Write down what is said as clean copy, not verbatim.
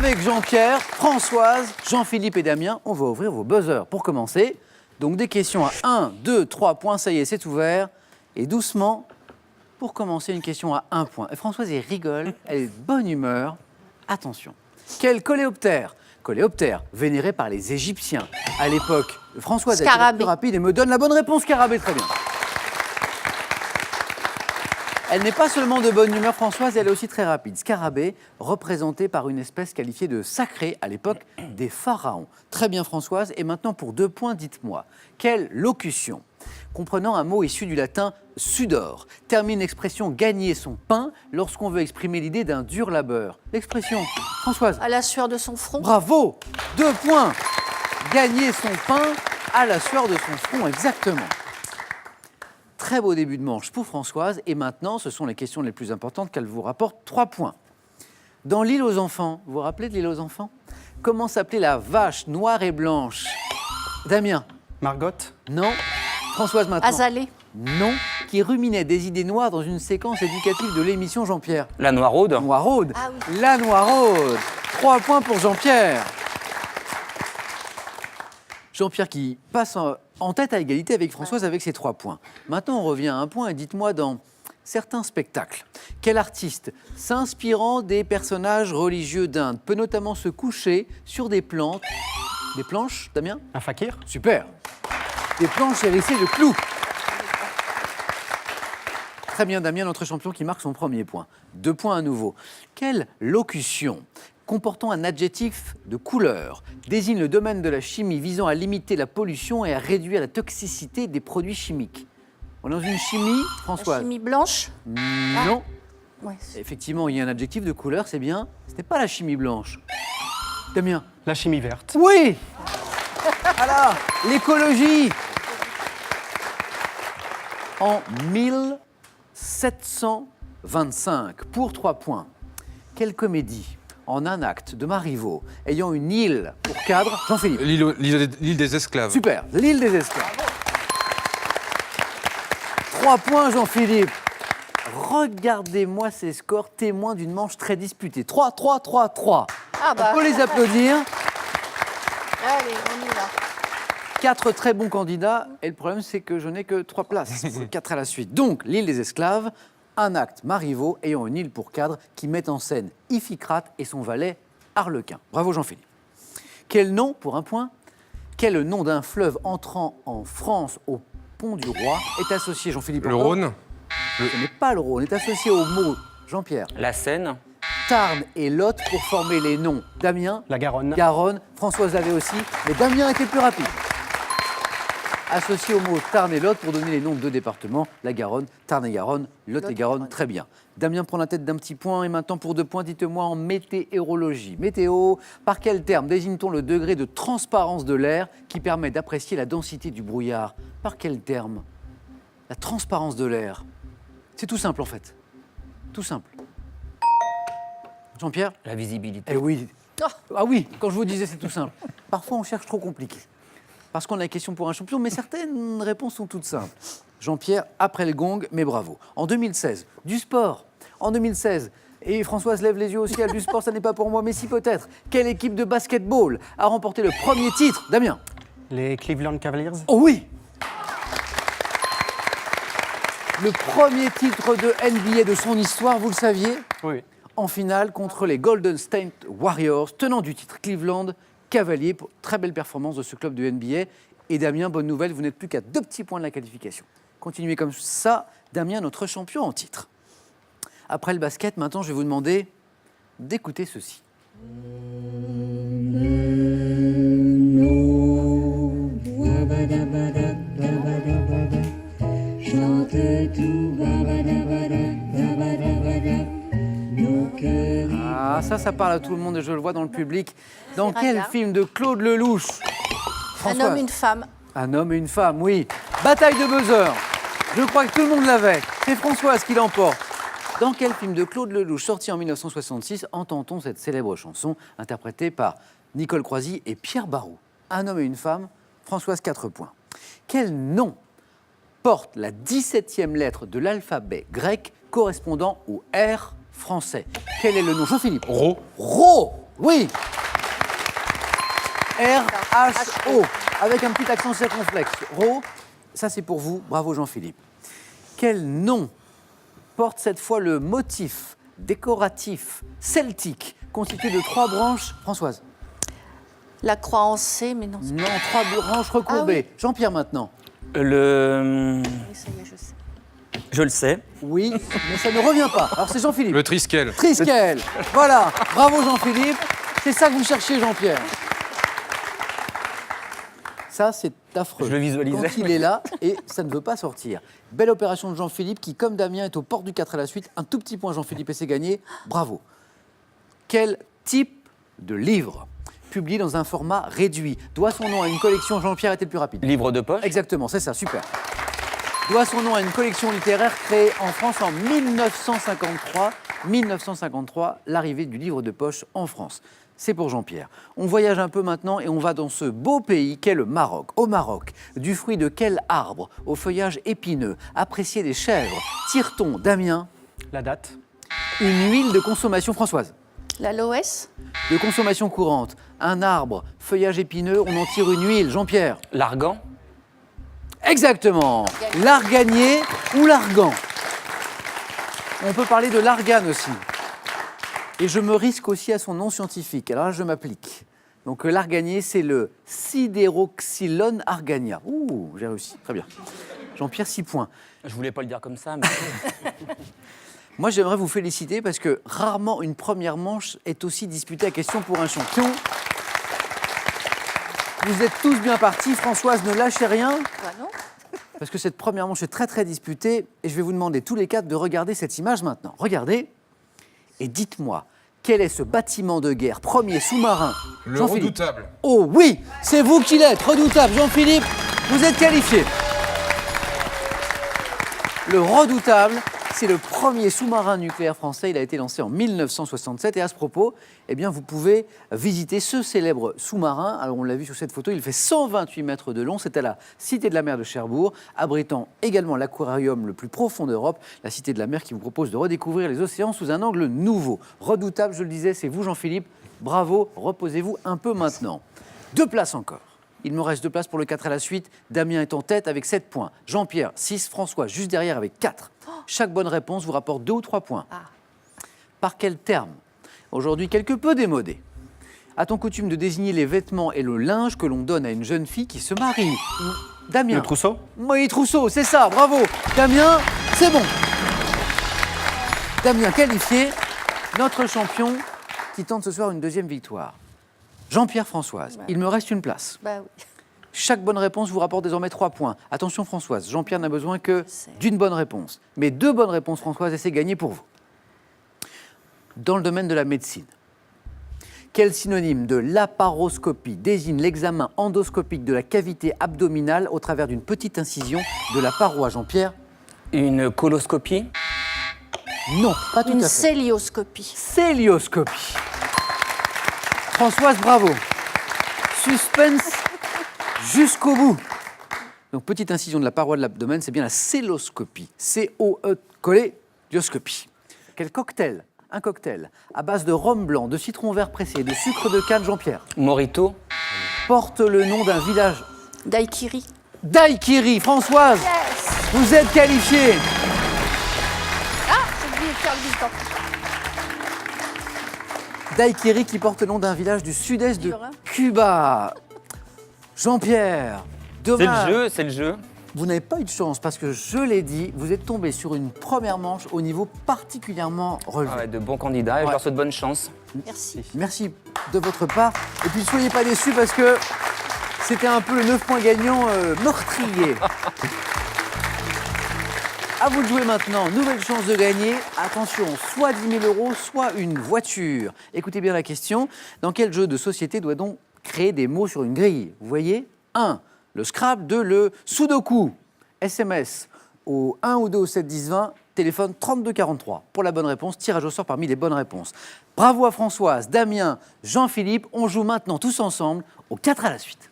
Avec Jean-Pierre, Françoise, Jean-Philippe et Damien, on va ouvrir vos buzzers pour commencer. Donc des questions à 1, 2, 3 points, ça y est, c'est ouvert. Et doucement, pour commencer, une question à 1 point. Et Françoise, elle rigole, elle est de bonne humeur. Attention. Quel coléoptère, vénéré par les Égyptiens à l'époque, Françoise est la plus rapide et me donne la bonne réponse, scarabée, très bien. Elle n'est pas seulement de bonne humeur, Françoise, elle est aussi très rapide. Scarabée, représenté par une espèce qualifiée de sacrée à l'époque des pharaons. Très bien, Françoise. Et maintenant, pour 2 points, dites-moi, quelle locution, comprenant un mot issu du latin sudor, termine l'expression gagner son pain lorsqu'on veut exprimer l'idée d'un dur labeur? L'expression, Françoise. À la sueur de son front. Bravo, 2 points. Gagner son pain à la sueur de son front, exactement. Très beau début de manche pour Françoise. Et maintenant, ce sont les questions les plus importantes qu'elle vous rapporte. 3 points. Dans l'île aux enfants, vous vous rappelez de l'île aux enfants? Comment s'appelait la vache noire et blanche? Damien? Margot? Non. Françoise maintenant? Azalée? Non. Qui ruminait des idées noires dans une séquence éducative de l'émission Jean-Pierre? La Noiraude. Noiraude. Ah oui. La Noiraude. 3 points pour Jean-Pierre. Jean-Pierre qui passe en tête à égalité avec Françoise avec ses 3 points. Maintenant, on revient à 1 point et dites-moi dans certains spectacles, quel artiste, s'inspirant des personnages religieux d'Inde, peut notamment se coucher sur des plantes, des planches, Damien? Un fakir? Super. Des planches hérissées de clous. Très bien, Damien, notre champion qui marque son premier point. 2 points à nouveau. Quelle locution comportant un adjectif de couleur désigne le domaine de la chimie visant à limiter la pollution et à réduire la toxicité des produits chimiques? On est dans une chimie, Françoise? La chimie blanche? Non. Ouais. Effectivement, il y a un adjectif de couleur, c'est bien. Ce n'est pas la chimie blanche. Damien? La chimie verte. Oui. Voilà, l'écologie. En 1725, pour 3 points, quelle comédie, en un acte de Marivaux, ayant une île pour cadre, Jean-Philippe? L'île des esclaves. Super, l'île des esclaves. 3 points, Jean-Philippe. Regardez-moi ces scores, témoins d'une manche très disputée. 3, 3, 3, 3. Ah bah. On peut les applaudir. Allez, on y va. 4 très bons candidats, et le problème c'est que je n'ai que 3 places, 4 à la suite. Donc, l'île des esclaves, un acte Marivaux ayant une île pour cadre qui met en scène Iphicrate et son valet Arlequin. Bravo Jean-Philippe. Quel nom, pour 1 point, quel nom d'un fleuve entrant en France au Pont du Roi est associé, Jean-Philippe? Le Rhône. Ce n'est pas le Rhône, est associé au mot, Jean-Pierre, La Seine. Tarn et Lot pour former les noms. Damien? La Garonne. Garonne, Françoise l'avait aussi, mais Damien était plus rapide. Associé au mot Tarn et Lot pour donner les noms de 2 départements, la Garonne, Tarn et Garonne, Lot et Garonne, très bien. Damien prend la tête d'un petit point et maintenant pour 2 points, dites-moi en météorologie. Météo, par quel terme désigne-t-on le degré de transparence de l'air qui permet d'apprécier la densité du brouillard? Par quel terme? La transparence de l'air. C'est tout simple en fait. Tout simple. Jean-Pierre? La visibilité. Eh oui. Oh. Ah oui, quand je vous disais c'est tout simple. Parfois on cherche trop compliqué. Parce qu'on a une question pour un champion, mais certaines réponses sont toutes simples. Jean-Pierre, après le gong, mais bravo. En 2016, du sport. En 2016, et Françoise lève les yeux au ciel, du sport, ça n'est pas pour moi, mais si peut-être. Quelle équipe de basketball a remporté le premier titre? Damien? Les Cleveland Cavaliers. Oh oui. Le premier titre de NBA de son histoire, vous le saviez? Oui. En finale contre les Golden State Warriors, tenant du titre Cleveland Cavaliers. Très belle performance de ce club de NBA. Et Damien, bonne nouvelle, vous n'êtes plus qu'à 2 petits points de la qualification. Continuez comme ça, Damien, notre champion en titre. Après le basket, maintenant, je vais vous demander d'écouter ceci. Ah, ça parle à tout le monde et je le vois dans le public. Dans quel Raga. film de Claude Lelouch? Un homme, une femme. Un homme et une femme, oui. Bataille de buzzer. Je crois que tout le monde l'avait. C'est Françoise qui l'emporte. Dans quel film de Claude Lelouch, sorti en 1966, entend-on cette célèbre chanson interprétée par Nicole Croisy et Pierre Barou? Un homme et une femme, Françoise, 4 points. Quel nom porte la 17e lettre de l'alphabet grec correspondant au R français? Quel est le nom? Jean-Philippe? Ro. Ro. Oui. R-H-O, avec un petit accent circonflexe. Ro, ça c'est pour vous. Bravo Jean-Philippe. Quel nom porte cette fois le motif décoratif celtique constitué de 3 branches, Françoise? La croix en C, mais non. Non, 3 branches recourbées. Jean-Pierre maintenant. Le. Oui, ça y est, je sais. Je le sais. Oui, mais ça ne revient pas. Alors c'est Jean-Philippe. Le Triskel. Triskel. Voilà, bravo Jean-Philippe. C'est ça que vous cherchez, Jean-Pierre. Ça, c'est affreux. Je le visualisais. Quand il est là, et ça ne veut pas sortir. Belle opération de Jean-Philippe qui, comme Damien, est aux portes du 4 à la suite. Un tout petit point, Jean-Philippe, et c'est gagné. Bravo. Quel type de livre, publié dans un format réduit, doit son nom à une collection? Jean-Pierre était le plus rapide. Livre de poche. Exactement, c'est ça, super. Doit son nom à une collection littéraire créée en France en 1953. 1953, l'arrivée du livre de poche en France. C'est pour Jean-Pierre. On voyage un peu maintenant et on va dans ce beau pays qu'est le Maroc. Au Maroc, du fruit de quel arbre au feuillage épineux, apprécié des chèvres, tire-t-on, Damien, La date. une huile de consommation, Françoise? L'aloès. De consommation courante, un arbre, feuillage épineux, on en tire une huile, Jean-Pierre? L'argan. Exactement. L'arganier ou l'argan. On peut parler de l'argane aussi. Et je me risque aussi à son nom scientifique. Alors là, je m'applique. Donc l'arganier, c'est le Sideroxylon argania. Ouh, j'ai réussi. Très bien. Jean-Pierre, 6 points. Je voulais pas le dire comme ça, mais. Moi, j'aimerais vous féliciter parce que rarement une première manche est aussi disputée à question pour un champion. Vous êtes tous bien partis. Françoise, ne lâchez rien. Bah non. Parce que cette première manche est très très disputée et je vais vous demander tous les 4 de regarder cette image maintenant. Regardez et dites-moi, quel est ce bâtiment de guerre, premier sous-marin? Le Jean-Philippe. Redoutable. Oh oui, c'est vous qui l'êtes, Redoutable. Jean-Philippe, vous êtes qualifié. Le Redoutable, c'est le premier sous-marin nucléaire français. Il a été lancé en 1967 et à ce propos, eh bien, vous pouvez visiter ce célèbre sous-marin. Alors on l'a vu sur cette photo, il fait 128 mètres de long. C'est à la Cité de la Mer de Cherbourg, abritant également l'aquarium le plus profond d'Europe, la Cité de la Mer qui vous propose de redécouvrir les océans sous un angle nouveau. Redoutable, je le disais, c'est vous Jean-Philippe. Bravo, reposez-vous un peu maintenant. 2 places encore. Il me reste 2 places pour le 4 à la suite. Damien est en tête avec 7 points. Jean-Pierre, 6. François, juste derrière avec 4. Chaque bonne réponse vous rapporte 2 ou 3 points. Ah. Par quel terme? Aujourd'hui quelque peu démodé. A-t-on coutume de désigner les vêtements et le linge que l'on donne à une jeune fille qui se marie? Damien. Le trousseau. Oui, trousseau, c'est ça, bravo. Damien, c'est bon. Damien qualifié, notre champion qui tente ce soir une 2e victoire. Jean-Pierre, Françoise, Ouais. il me reste une place. Bah oui. Chaque bonne réponse vous rapporte désormais 3 points. Attention Françoise, Jean-Pierre n'a besoin que Je sais. d'une bonne réponse. Mais 2 bonnes réponses Françoise et c'est gagné pour vous. Dans le domaine de la médecine, quel synonyme de laparoscopie désigne l'examen endoscopique de la cavité abdominale au travers d'une petite incision de la paroi, Jean-Pierre? Une coloscopie. Non, pas tout Une à fait. célioscopie. Célioscopie. Françoise, bravo. Suspense jusqu'au bout. Donc, petite incision de la paroi de l'abdomen, c'est bien la céloscopie. C-O-E collé, dioscopie. Quel cocktail? Un cocktail à base de rhum blanc, de citron vert pressé, de sucre de canne, Jean-Pierre, Morito. porte le nom d'un village. Daiquiri. Daiquiri. Françoise, Yes. vous êtes qualifiée. Ah, j'ai oublié de faire le bilan. Daiquiri qui porte le nom d'un village du sud-est de Dur, hein. Cuba. Jean-Pierre, C'est dommage. le jeu, c'est le jeu. Vous n'avez pas eu de chance parce que je l'ai dit, vous êtes tombé sur une première manche au niveau particulièrement relevé. Ah ouais, de bons candidats et je Ouais. leur souhaite bonne chance. Merci. Merci de votre part. Et puis ne soyez pas déçus parce que c'était un peu le 9 points gagnant meurtrier. À vous de jouer maintenant. Nouvelle chance de gagner. Attention, soit 10 000 €, soit une voiture. Écoutez bien la question. Dans quel jeu de société doit donc créer des mots sur une grille? Vous voyez, 1, le Scrabble, 2, le Sudoku. SMS au 1 ou 2 au 7 10 20, téléphone 32 43. Pour la bonne réponse, tirage au sort parmi les bonnes réponses. Bravo à Françoise, Damien, Jean-Philippe. On joue maintenant tous ensemble au 4 à la suite.